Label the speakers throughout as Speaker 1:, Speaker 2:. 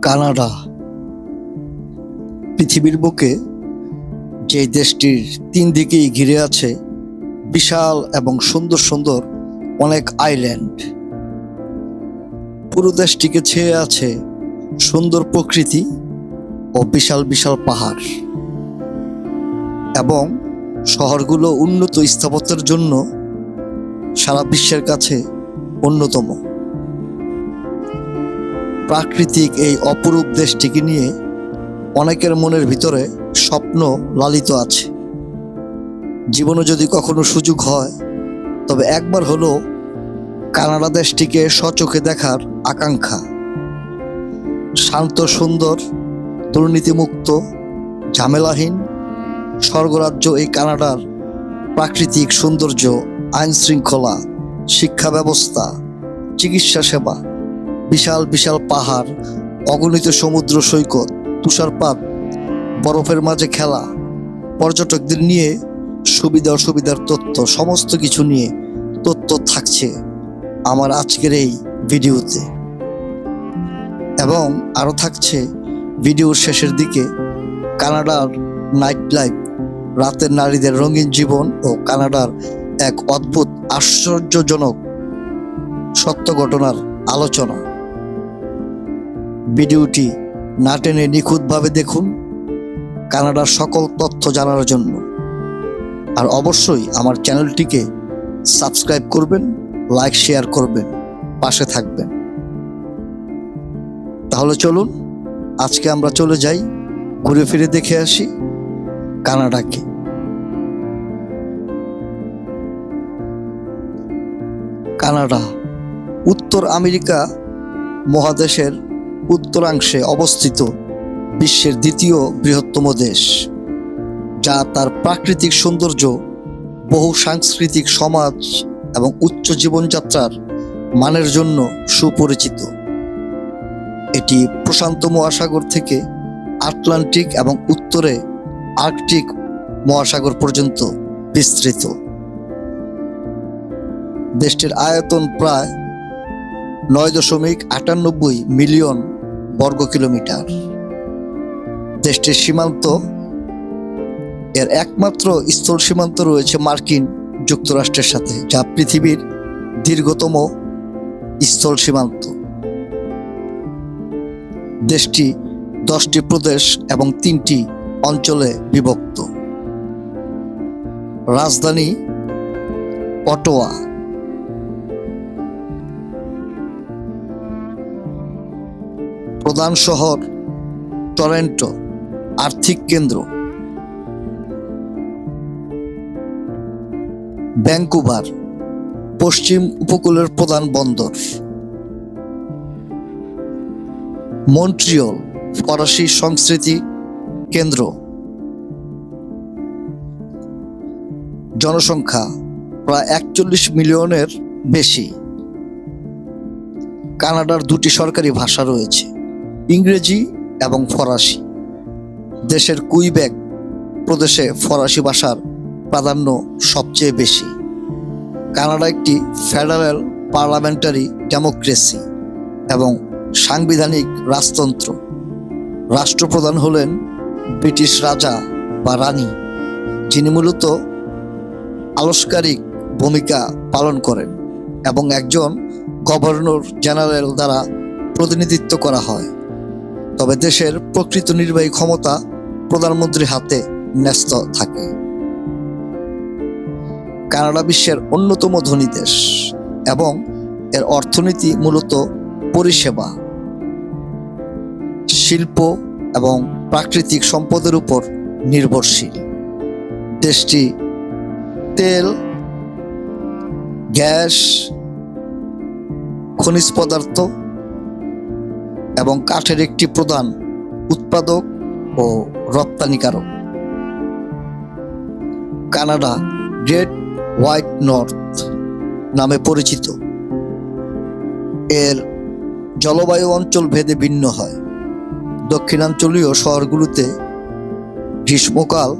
Speaker 1: Canada পৃথিবীর বুকে যে দেশটির তিন দিকেই ঘিরে আছে বিশাল এবং সুন্দর সুন্দর অনেক আইল্যান্ড। পুরো দেশটিকে ছেয়ে আছে সুন্দর প্রকৃতি ও বিশাল বিশাল পাহাড়, এবং শহরগুলো উন্নত স্থাপত্যের জন্য সারা বিশ্বের কাছে অন্যতম। প্রাকৃতিক এই অপরূপ দেশটিকে নিয়ে অনেকের মনের ভিতরে স্বপ্ন লালিত আছে। জীবনে যদি কখনো সুযোগ হয় তবে একবার হলো কানাডা দেশটিকে স্বচোখে দেখার আকাঙ্ক্ষা। শান্ত, সুন্দর, দুর্নীতিমুক্ত, ঝামেলাহীন স্বর্গরাজ্য এই কানাডার প্রাকৃতিক সৌন্দর্য, আইন শৃঙ্খলা, শিক্ষা ব্যবস্থা, চিকিৎসা সেবা, বিশাল বিশাল পাহাড়, অগণিত সমুদ্র সৈকত, তুষারপাত, বরফের মাঝে খেলা, পর্যটকদের নিয়ে সুবিধা অসুবিধার তথ্য, সমস্ত কিছু নিয়ে তথ্য থাকছে আমার আজকের এই ভিডিওতে। এবং আরও থাকছে ভিডিওর শেষের দিকে কানাডার নাইট লাইফ, রাতের নারীদের রঙিন জীবন ও কানাডার এক অদ্ভুত আশ্চর্যজনক সত্য ঘটনার আলোচনা। ভিডিওটি না টেনে নিখুঁতভাবে দেখুন কানাডার সকল তথ্য জানার জন্য। আর অবশ্যই আমার চ্যানেলটিকে সাবস্ক্রাইব করবেন, লাইক শেয়ার করবেন, পাশে থাকবেন। তাহলে চলুন আজকে আমরা চলে যাই, ঘুরে ফিরে দেখে আসি কানাডাকে। কানাডা উত্তর আমেরিকা মহাদেশের উত্তরাংশে অবস্থিত বিশ্বের দ্বিতীয় বৃহত্তম দেশ, যা তার প্রাকৃতিক সৌন্দর্য, বহু সাংস্কৃতিক সমাজ এবং উচ্চ জীবনযাত্রার মানের জন্য সুপরিচিত। এটি প্রশান্ত মহাসাগর থেকে আটলান্টিক এবং উত্তরে আর্কটিক মহাসাগর পর্যন্ত বিস্তৃত। দেশটির আয়তন প্রায় 9.98 মিলিয়ন বর্গ কিলোমিটার। দেশটির সীমান্ত, এর একমাত্র স্থল সীমান্ত রয়েছে মার্কিন যুক্তরাষ্ট্রের সাথে, যা পৃথিবীর দীর্ঘতম স্থল সীমান্ত। দেশটি 10টি প্রদেশ এবং 3টি অঞ্চলে বিভক্ত। রাজধানী অটোয়া। প্রধান শহর টরন্টো। আর্থিক কেন্দ্র ভ্যাঙ্কুভার, পশ্চিম উপকূলের প্রধান বন্দর। মন্ট্রিয়ল, ফরাসি সংস্কৃতি কেন্দ্র। জনসংখ্যা প্রায় 41 মিলিয়নের বেশি। কানাডার 2টি সরকারি ভাষা রয়েছে, ইংরেজি এবং ফরাসি। দেশের কুইবেক প্রদেশে ফরাসি ভাষার প্রাধান্য সবচেয়ে বেশি। কানাডা একটি ফেডারেল পার্লামেন্টারি ডেমোক্রেসি এবং সাংবিধানিক রাজতন্ত্র। রাষ্ট্রপ্রধান হলেন ব্রিটিশ রাজা বা রানী, যিনি মূলত আলস্কারিক ভূমিকা পালন করেন, এবং একজন গভর্নর জেনারেল দ্বারা প্রতিনিধিত্ব করা হয়। তবে দেশের প্রকৃত নির্বাহী ক্ষমতা প্রধানমন্ত্রীর হাতে ন্যস্ত থাকে। কানাডা বিশ্বের অন্যতম ধনী দেশ এবং এর অর্থনীতি মূলত পরিষেবা, শিল্প এবং প্রাকৃতিক সম্পদের উপর নির্ভরশীল। দেশটি তেল, গ্যাস, খনিজ পদার্থ এবং কাঠের একটি প্রধান উৎপাদক ও রপ্তানিকারক। কানাডা গ্রেট হোয়াইট নর্থ নামে পরিচিত। এর জলবায়ু অঞ্চল ভেদে ভিন্ন হয়। দক্ষিণাঞ্চলীয় শহরগুলোতে গ্রীষ্মকাল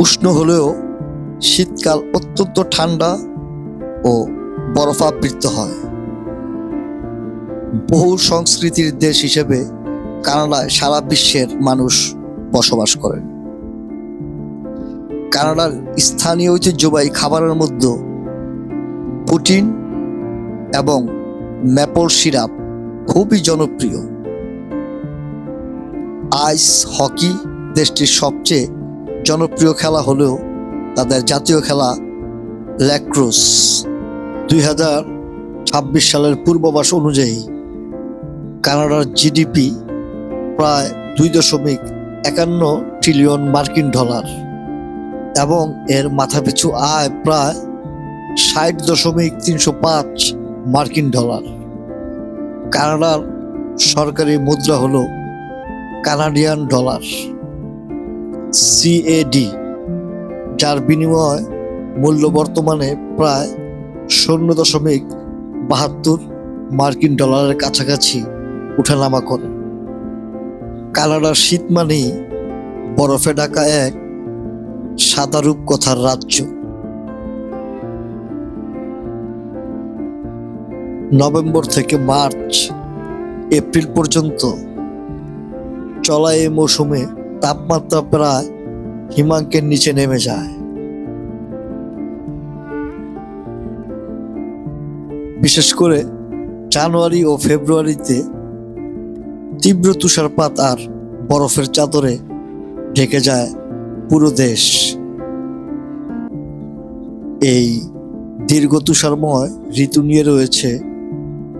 Speaker 1: উষ্ণ হলেও শীতকাল অত্যন্ত ঠান্ডা ও বরফাবৃত হয়। বহু সংস্কৃতির দেশ হিসেবে কানাডায় সারা বিশ্বের মানুষ বসবাস করেন। কানাডার স্থানীয় ঐতিহ্যবাহী খাবারের মধ্যে পুটিন এবং ম্যাপল সিরাপ খুবই জনপ্রিয়। আইস হকি দেশটির সবচেয়ে জনপ্রিয় খেলা হলেও তাদের জাতীয় খেলা ল্যাক্রোস। 2026 সালের পূর্বাভাস অনুযায়ী কানাডার জিডিপি প্রায় 2.51 ট্রিলিয়ন মার্কিন ডলার এবং এর মাথাপিছু আয় প্রায় 60.305 মার্কিন ডলার। কানাডার সরকারি মুদ্রা হলো কানাডিয়ান ডলার CAD, যার বিনিময় মূল্য বর্তমানে প্রায় 0.72 মার্কিন ডলারের কাছাকাছি উঠানামা করে। কানাডার শীত মানেই বরফে ঢাকা এক সাদা রূপকথার রাজ্য। নভেম্বর থেকে মার্চ এপ্রিল পর্যন্ত চলা এই মৌসুমে তাপমাত্রা প্রায় হিমাঙ্কের নিচে নেমে যায়। বিশেষ করে জানুয়ারি ও ফেব্রুয়ারিতে তীব্র তুষারপাত আর বরফের চাদরে ঢেকে যায় পুরো দেশ। এই দীর্ঘ তুষারময় ঋতু নিয়ে রয়েছে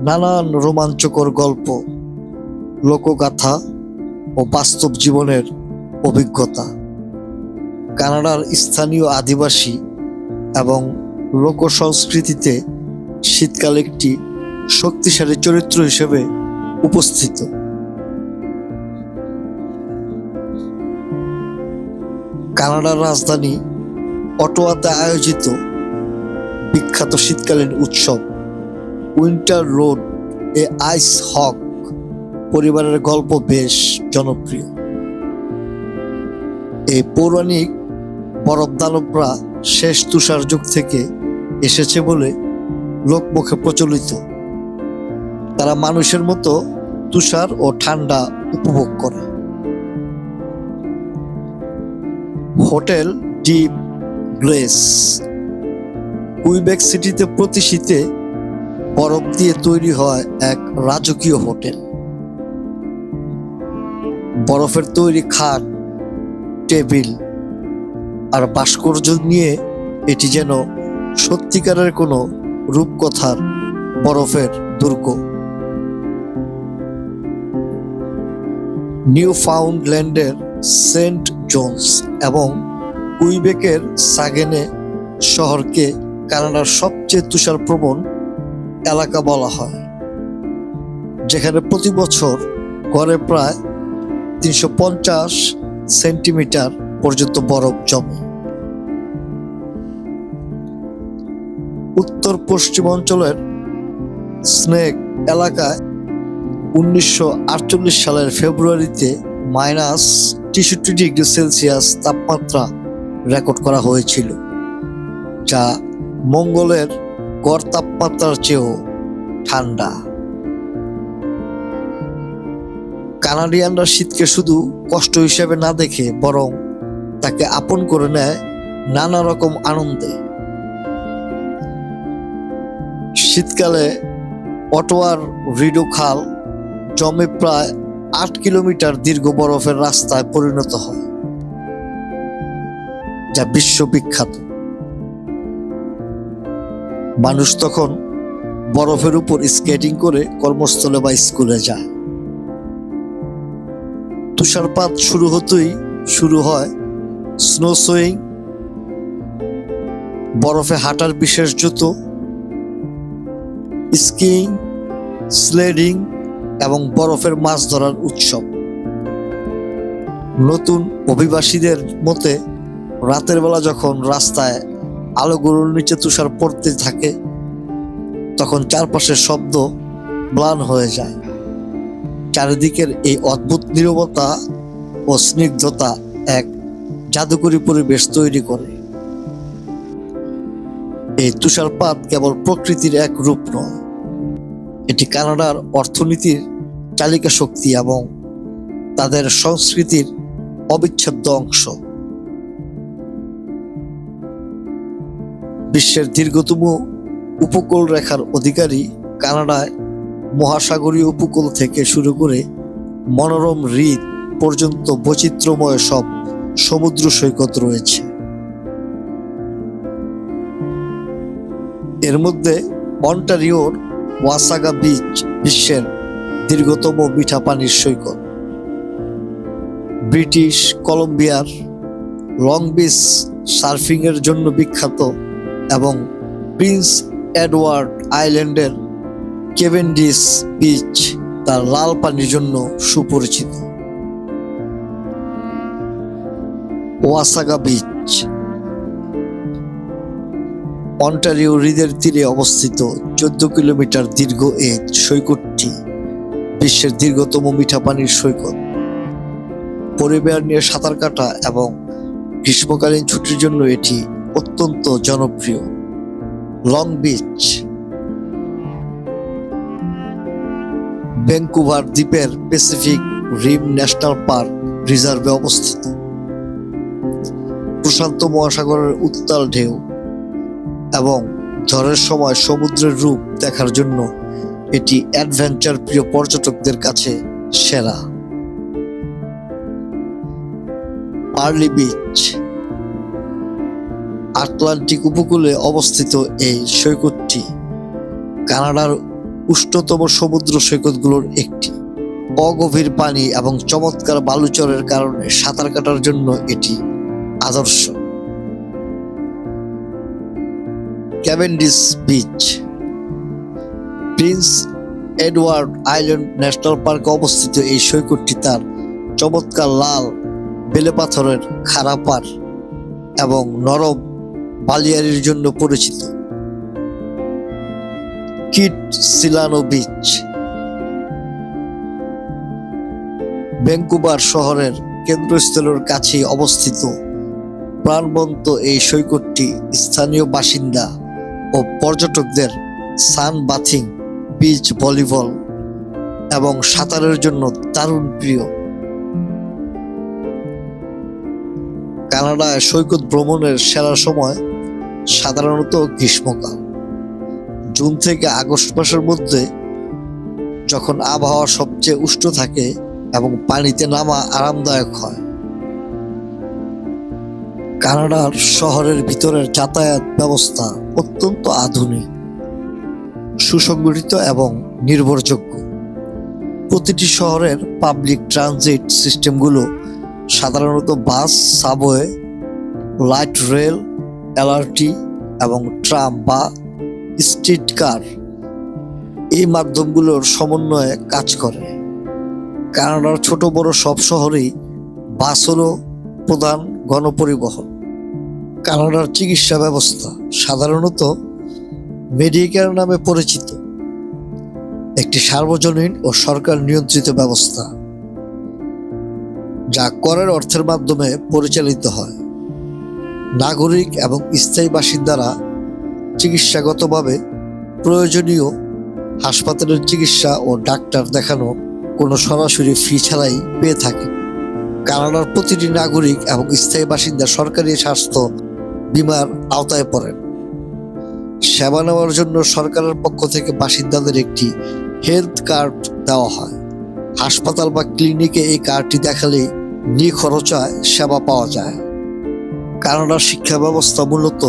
Speaker 1: নানান রোমাঞ্চকর গল্প, লোকগাথা ও বাস্তব জীবনের অভিজ্ঞতা। কানাডার স্থানীয় আদিবাসী এবং লোক সংস্কৃতিতে শীতকাল একটি শক্তিশালী চরিত্র হিসেবে উপস্থিত। কানাডার রাজধানী অটোয়াতে আয়োজিত বিখ্যাত শীতকালীন উৎসব উইন্টার রোড এ আইস হক পরিবারের গল্প বেশ জনপ্রিয়। এই পৌরাণিক বরফ দানবরা শেষ তুষার যুগ থেকে এসেছে বলে লোকমুখে প্রচলিত। তারা মানুষের মতো তুষার ও ঠান্ডা উপভোগ করে। হোটেল ডি গ্লেস কুইবেক সিটিতে প্রতি শীতে বরফ দিয়ে তৈরি হয় এক রাজকীয় হোটেল। বরফের তৈরি খাট, টেবিল আর ভাস্কর্য নিয়ে এটি যেন সত্যিকারের কোনো রূপকথার বরফের দুর্গ। নিউ ফাউন্ডল্যান্ডের সেন্ট জোন্স এবং কুইবেকের সাগেনে শহরকে কানাডার সবচেয়ে তুষারপ্রবণ এলাকা বলা হয়, যেখানে প্রতি বছর গড়ে প্রায় 350 সেন্টিমিটার পর্যন্ত বরফ জমে। উত্তর পশ্চিম অঞ্চলের স্নেক এলাকায় 1948 সালের ফেব্রুয়ারিতে -63°C তাপমাত্রা রেকর্ড করা হয়েছিল, যা মঙ্গলের গড় তাপমাত্রার চেয়েও ঠান্ডা। কানাডিয়ানরা শীতকে শুধু কষ্ট হিসেবে না দেখে বরং তাকে আপন করে নেয় নানা রকম আনন্দে। শীতকালে অটোয়ার রিডো খাল জমে প্রায় 8 কিলোমিটার দীর্ঘ বরফের রাস্তায় পরিণত হয়, যা বিশ্ববিখ্যাত। মানুষ তখন বরফের উপর স্কেটিং করে কর্মস্থলে বা স্কুলে যায়। তুষারপাত শুরু হতেই শুরু হয় স্নো শোয়িং, বরফে হাঁটার বিশেষ জুতো, স্কিইং, স্লেডিং এবং বরফের মাছ ধরার উৎসব। নতুন অভিবাসীদের মতে রাতের বেলা যখন রাস্তায় আলোগুলোর নিচে তুষার পড়তে থাকে তখন চারপাশের শব্দ ম্লান হয়ে যায়। চারিদিকের এই অদ্ভুত নীরবতা ও স্নিগ্ধতা এক জাদুকরী পরিবেশ তৈরি করে। এই তুষারপাত কেবল প্রকৃতির এক রূপ নয়, এটি কানাডার অর্থনীতির চালিকা শক্তি এবং তাদের সংস্কৃতির অবিচ্ছেদ্য অংশ। বিশ্বের দীর্ঘতম উপকূল রেখার অধিকারী কানাডায় মহাসাগরীয় উপকূল থেকে শুরু করে মনোরম হ্রদ পর্যন্ত বৈচিত্র্যময় সব সমুদ্র সৈকত রয়েছে। এর মধ্যে অন্টারিওর ওয়াসাগা বিচ বিশ্বের দীর্ঘতম মিঠা পানির সৈকত। ব্রিটিশ কলম্বিয়ার লং বিচ সার্ফিং এর জন্য বিখ্যাত এবং প্রিন্স এডওয়ার্ড আইল্যান্ডের কেভেন্ডিশ বিচ তার লাল পানির জন্য সুপরিচিত। ওয়াসাগা বিচ অন্টারিও হ্রদের তীরে অবস্থিত 14 কিলোমিটার দীর্ঘ এই সৈকতটি বিশ্বের দীর্ঘতম মিঠা পানির সৈকত। পরিবার নিয়ে সাঁতার কাটা এবং গ্রীষ্মকালীন ছুটির জন্য এটি অত্যন্ত জনপ্রিয়। লং বিচ ভ্যাঙ্কুভার দ্বীপের প্যাসিফিক রিম ন্যাশনাল পার্ক রিজার্ভে অবস্থিত। প্রশান্ত মহাসাগরের উত্তাল ঢেউ এবং ঝড়ের সময় সমুদ্রের রূপ দেখার জন্য এটি অ্যাডভেঞ্চার প্রিয় পর্যটকদের কাছে সেরা। পার্লি বিচ আটলান্টিক উপকূলে অবস্থিত এই সৈকতটি কানাডার উষ্ণতম সমুদ্র সৈকতগুলোর একটি। অগভীর পানি এবং চমৎকার বালুচরের কারণে সাঁতার কাটার জন্য এটি আদর্শ। Cavendish beach Prince Edward island national পার্কে অবস্থিত এই সৈকতটি তার চমৎকার লাল বেলে পাথরের খাড়া পাড় এবং নরম বালিয়ারির জন্য পরিচিত। কিট সিলানো বিচ ভ্যাঙ্কুভার শহরের কেন্দ্রস্থলের কাছে অবস্থিত প্রাণবন্ত এই সৈকতটি স্থানীয় বাসিন্দা ও পর্যটকদের সান বাথিং, বিচ ভলিবল এবং সাঁতারের জন্য দারুণ প্রিয়। কানাডায় সৈকত ভ্রমণের সেরা সময় সাধারণত গ্রীষ্মকাল, জুন থেকে আগস্ট মাসের মধ্যে, যখন আবহাওয়া সবচেয়ে উষ্ণ থাকে এবং পানিতে নামা আরামদায়ক হয়। কানাডার শহরের ভিতরের যাতায়াত ব্যবস্থা অত্যন্ত আধুনিক, সুসংগঠিত এবং নির্ভরযোগ্য। প্রতিটি শহরের পাবলিক ট্রানজিট সিস্টেমগুলো সাধারণত বাস, সাবওয়ে, লাইট রেল, এলআরটি এবং ট্রাম বা স্ট্রিট কার এই মাধ্যমগুলোর সমন্বয়ে কাজ করে। কানাডার ছোট বড় সব শহরেই বাস হলো প্রধান গণপরিবহন। কানাডার চিকিৎসা ব্যবস্থা সাধারণত মেডিকেয়ার নামে পরিচিত, একটি সার্বজনীন ও সরকার নিয়ন্ত্রিত ব্যবস্থা যা করের অর্থের মাধ্যমে পরিচালিত হয়। নাগরিক এবং স্থায়ী বাসিন্দারা চিকিৎসাগতভাবে প্রয়োজনীয় হাসপাতালের চিকিৎসা ও ডাক্তার দেখানো কোনো সরাসরি ফি ছাড়াই পেয়ে থাকে। কানাডার প্রতিটি নাগরিক এবং স্থায়ী বাসিন্দা সরকারি স্বাস্থ্য বীমার আওতায় পড়েন। সেবা নেওয়ার জন্য সরকারের পক্ষ থেকে বাসিন্দাদের একটি হেলথ কার্ড দেওয়া হয়। হাসপাতাল বা ক্লিনিকে এই কার্ডটি দেখালে নিখরচায় সেবা পাওয়া যায়। কানাডার শিক্ষা ব্যবস্থা মূলত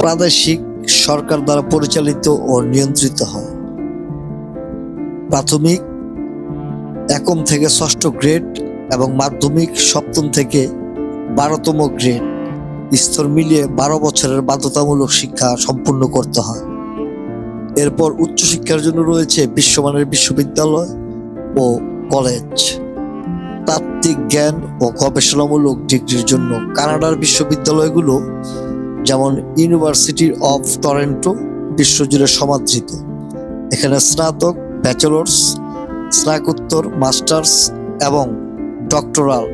Speaker 1: প্রাদেশিক সরকার দ্বারা পরিচালিত ও নিয়ন্ত্রিত হয়। প্রাথমিক 1ম থেকে 6ষ্ঠ গ্রেড এবং মাধ্যমিক 7ম থেকে 12তম গ্রেড স্তর মিলিয়ে 12 বছরের বাধ্যতামূলক শিক্ষা সম্পূর্ণ করতে হয়। এরপর উচ্চশিক্ষার জন্য রয়েছে বিশ্বমানের বিশ্ববিদ্যালয় ও কলেজ। তাত্ত্বিক জ্ঞান ও গবেষণামূলক ডিগ্রির জন্য কানাডার বিশ্ববিদ্যালয়গুলো যেমন ইউনিভার্সিটি অফ টরন্টো বিশ্বজুড়ে সমাদৃত। এখানে স্নাতক, ব্যাচেলর্স, স্নাতকোত্তর, মাস্টার্স এবং ডক্টরাল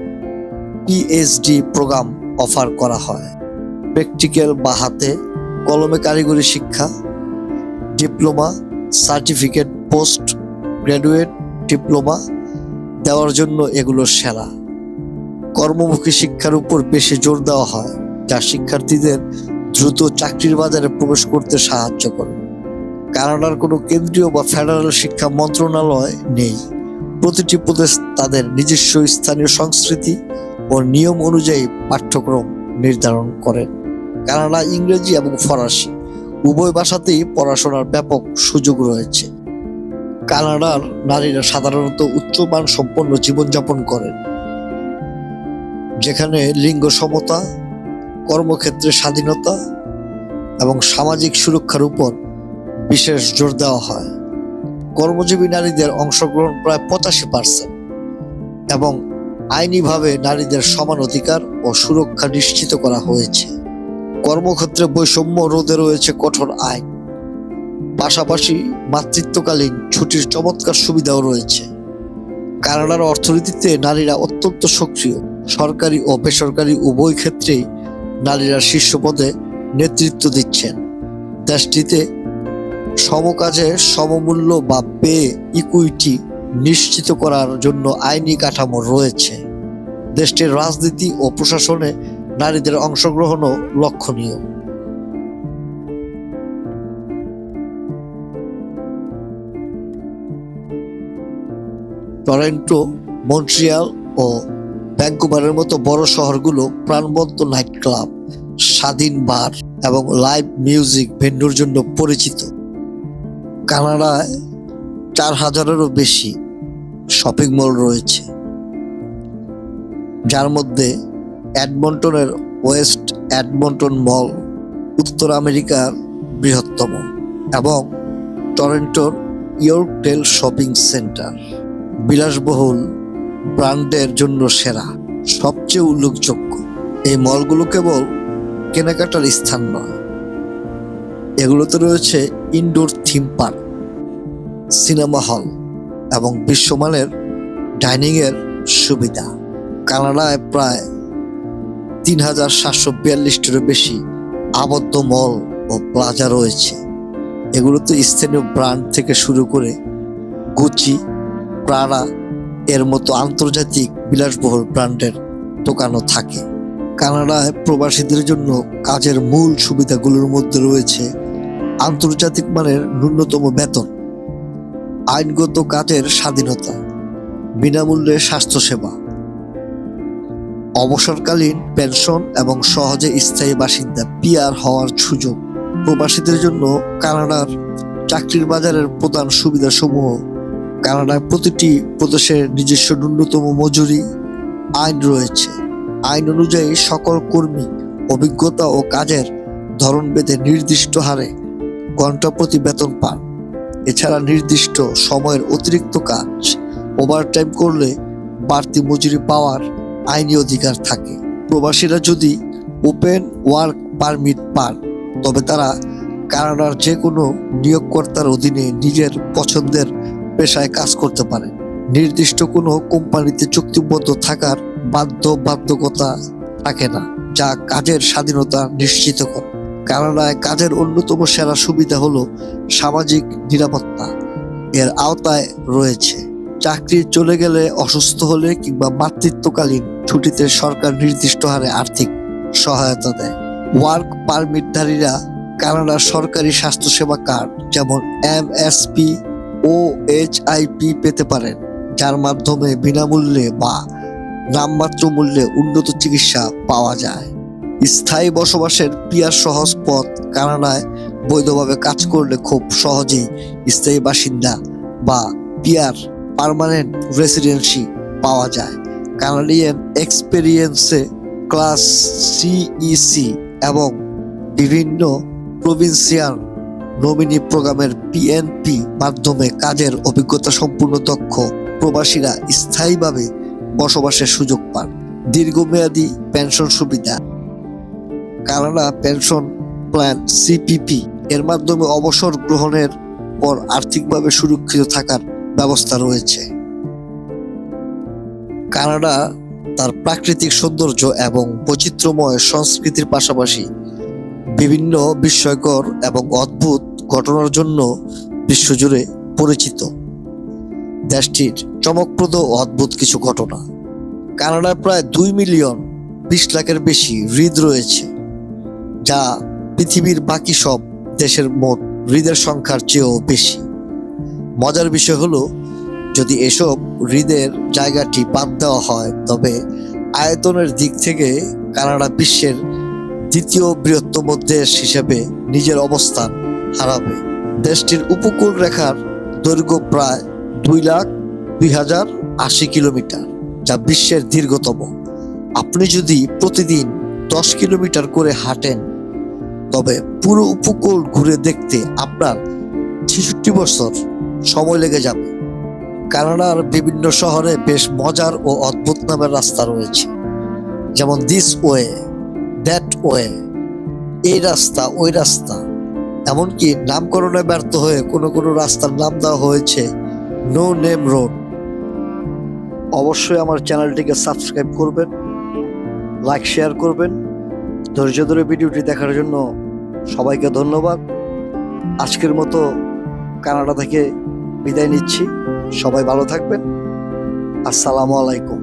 Speaker 1: পিএইচডি প্রোগ্রাম অফার করা হয়। প্র্যাকটিক্যাল বা হাতে কলমে কারিগরি শিক্ষা, diploma, certificate, post graduate diploma, দেওয়ার জন্য এগুলো সেরা। কর্মমুখী শিক্ষার উপর বেশি জোর দেওয়া হয়, যা শিক্ষার্থীদের দ্রুত চাকরির বাজারে প্রবেশ করতে সাহায্য করে। কানাডার কোনো কেন্দ্রীয় বা ফেডারেল শিক্ষা মন্ত্রণালয় নেই। প্রতিটি প্রদেশ তাদের নিজস্ব স্থানীয় সংস্কৃতি ও নিয়ম অনুযায়ী পাঠ্যক্রম নির্ধারণ করেন। কানাডা ইংরেজি এবং ফরাসি উভয় ভাষাতেই পড়াশোনার ব্যাপক সুযোগ রয়েছে। কানাডার নারীরা সাধারণত উচ্চমান সম্পন্ন জীবনযাপন করেন, যেখানে লিঙ্গ সমতা, কর্মক্ষেত্রে স্বাধীনতা এবং সামাজিক সুরক্ষার উপর বিশেষ জোর দেওয়া হয়। কর্মজীবী নারীদের অংশগ্রহণ প্রায় 85% এবং আইনিভাবে নারীদের সমান অধিকার ও সুরক্ষা নিশ্চিত করা হয়েছে। কর্মক্ষেত্রে বৈষম্য রোধে রয়েছে কঠোর আইন। পাশাপাশি মাতৃত্বকালীন ছুটির চমৎকার সুবিধাও রয়েছে। কানাডার অর্থনীতিতে নারীরা অত্যন্ত সক্রিয়। সরকারি ও বেসরকারি উভয় ক্ষেত্রেই নারীরা শীর্ষ পদে নেতৃত্ব দিচ্ছেন। দেশটিতে সমকাজে সমমূল্য বা পে ইকুইটি নিশ্চিত করার জন্য আইনি কাঠামো রয়েছে। দেশটির রাজনীতি ও প্রশাসনে নারীদের অংশগ্রহণও লক্ষণীয়। টরন্টো, মন্ট্রিয়াল ও ভ্যাঙ্কুভারের মতো বড় শহরগুলো প্রাণবন্ত নাইট ক্লাব, স্বাধীন বার এবং লাইভ মিউজিক ভেন্যুর জন্য পরিচিত। কানাডায় 4000-এরও বেশি শপিং মল রয়েছে, যার মধ্যে এডমন্টনের ওয়েস্ট এডমন্টন মল উত্তর আমেরিকার বৃহত্তম এবং টরন্টোর ইয়র্কডেল শপিং সেন্টার বিলাসবহুল ব্র্যান্ডের জন্য সেরা। সবচেয়ে উল্লেখযোগ্য, এই মলগুলো কেবল কেনাকাটার স্থান নয়, এগুলোতে রয়েছে indoor theme park, cinema hall এবং বিশ্বমানের ডাইনিংয়ের সুবিধা। কানাডায় প্রায় 3742-টিরও বেশি আবদ্ধ মল ও প্লাজা রয়েছে। এগুলোতে স্থানীয় ব্র্যান্ড থেকে শুরু করে গুচি, প্রাডা এর মতো আন্তর্জাতিক বিলাসবহুল ব্র্যান্ডের দোকানও থাকে। কানাডায় প্রবাসীদের জন্য কাজের মূল সুবিধাগুলোর মধ্যে রয়েছে আন্তর্জাতিক মানের ন্যূনতম বেতন, আইনগত কাজের স্বাধীনতা, বিনামূল্যে স্বাস্থ্যসেবা, অবসরকালীন পেনশন এবং সহজে স্থায়ী বাসিন্দা পিআর হওয়ার সুযোগ। প্রবাসীদের জন্য কানাডার চাকরির বাজারের প্রধান সুবিধাসমূহ: কানাডার প্রতিটি প্রদেশের নিজস্ব ন্যূনতম মজুরি আইন রয়েছে। আইন অনুযায়ী সকল কর্মী অভিজ্ঞতা ও কাজের ধরন ভেদে নির্দিষ্ট হারে ঘন্টা প্রতি বেতন পান। এছাড়া নির্দিষ্ট সময়ের অতিরিক্ত কাজ, ওভারটাইম করলে বাড়তি মজুরি পাওয়ার আইনি অধিকার থাকে। প্রবাসীরা যদি ওপেন ওয়ার্ক পারমিট পান, তবে তারা কানাডার যে কোনো নিয়োগকর্তার অধীনে নিজের পছন্দের পেশায় কাজ করতে পারেন। নির্দিষ্ট কোনো কোম্পানিতে চুক্তিবদ্ধ থাকার বাধ্যবাধকতা থাকে না, যা কাজের স্বাধীনতা নিশ্চিত করে। কানাডায় কাজের অন্যতম সেরা সুবিধা হলো সামাজিক নিরাপত্তা। এর আওতায় রয়েছে চাকরি চলে গেলে, অসুস্থ হলে কিংবা মাতৃত্বকালীন ছুটিতে সরকার নির্দিষ্ট হারে আর্থিক সহায়তা দেয়। ওয়ার্ক পারমিটধারীরা কানাডার সরকারি স্বাস্থ্যসেবা কার্ড যেমন MSP ও HIP পেতে পারেন, যার মাধ্যমে বিনামূল্যে বা নামমাত্র মূল্যে উন্নত চিকিৎসা পাওয়া যায়। স্থায়ী বসবাসের পিআর সহজ পথ: কানাডায় বৈধভাবে কাজ করলে খুব সহজেই স্থায়ী বাসিন্দা বা পিআর পার্মানেন্ট রেসিডেন্সি পাওয়া যায়। কানাডিয়ান এক্সপেরিয়েন্সে ক্লাস CEC এবং বিভিন্ন প্রভিন্সিয়াল নমিনি প্রোগ্রামের PNP মাধ্যমে কাজের অভিজ্ঞতা সম্পূর্ণ দক্ষ প্রবাসীরা স্থায়ীভাবে বসবাসের সুযোগ পান। দীর্ঘমেয়াদী পেনশন সুবিধা: কানাডা পেনশন প্ল্যান CPP এর মাধ্যমে অবসর গ্রহণের পর আর্থিকভাবে সুরক্ষিত থাকার ব্যবস্থা রয়েছে। কানাডা তার প্রাকৃতিক সৌন্দর্য এবং বৈচিত্র্যময় সংস্কৃতির পাশাপাশি বিভিন্ন বিস্ময়কর এবং অদ্ভুত ঘটনার জন্য বিশ্বজুড়ে পরিচিত। দেশটির চমকপ্রদ ও অদ্ভুত কিছু ঘটনা। কানাডায় প্রায় 2,20,00,000 বেশি হ্রদ রয়েছে, যা পৃথিবীর বাকি সব দেশের মোট হ্রদের সংখ্যার চেয়েও বেশি। মজার বিষয় হলো, যদি এসব হ্রদের জায়গাটি বাদ দেওয়া হয়, তবে আয়তনের দিক থেকে কানাডা বিশ্বের দ্বিতীয় বৃহত্তম দেশ হিসেবে নিজের অবস্থান হারাবে। দেশটির উপকূল রেখার দৈর্ঘ্য প্রায় 2,02,080 কিলোমিটার, যা বিশ্বের দীর্ঘতম। আপনি যদি প্রতিদিন 10 কিলোমিটার করে হাঁটেন, তবে পুরো উপকূল ঘুরে দেখতে আপনার 66 বছর সময় লেগে যাবে। কানাডার বিভিন্ন শহরে বেশ মজার ও অদ্ভুত নামের রাস্তা রয়েছে, যেমন দিস ওয়ে, দ্যাট ওয়ে, এই রাস্তা, ওই রাস্তা। এমনকি নামকরণে ব্যর্থ হয়ে কোনো কোনো রাস্তার নাম দেওয়া হয়েছে নো নেম রোড। অবশ্যই আমার চ্যানেলটিকে সাবস্ক্রাইব করবেন, লাইক শেয়ার করবেন। ধৈর্য ধরে ভিডিওটি দেখার জন্য সবাইকে ধন্যবাদ। আজকের মতো কানাডা থেকে বিদায় নিচ্ছি। সবাই ভালো থাকবেন। আসসালামু আলাইকুম।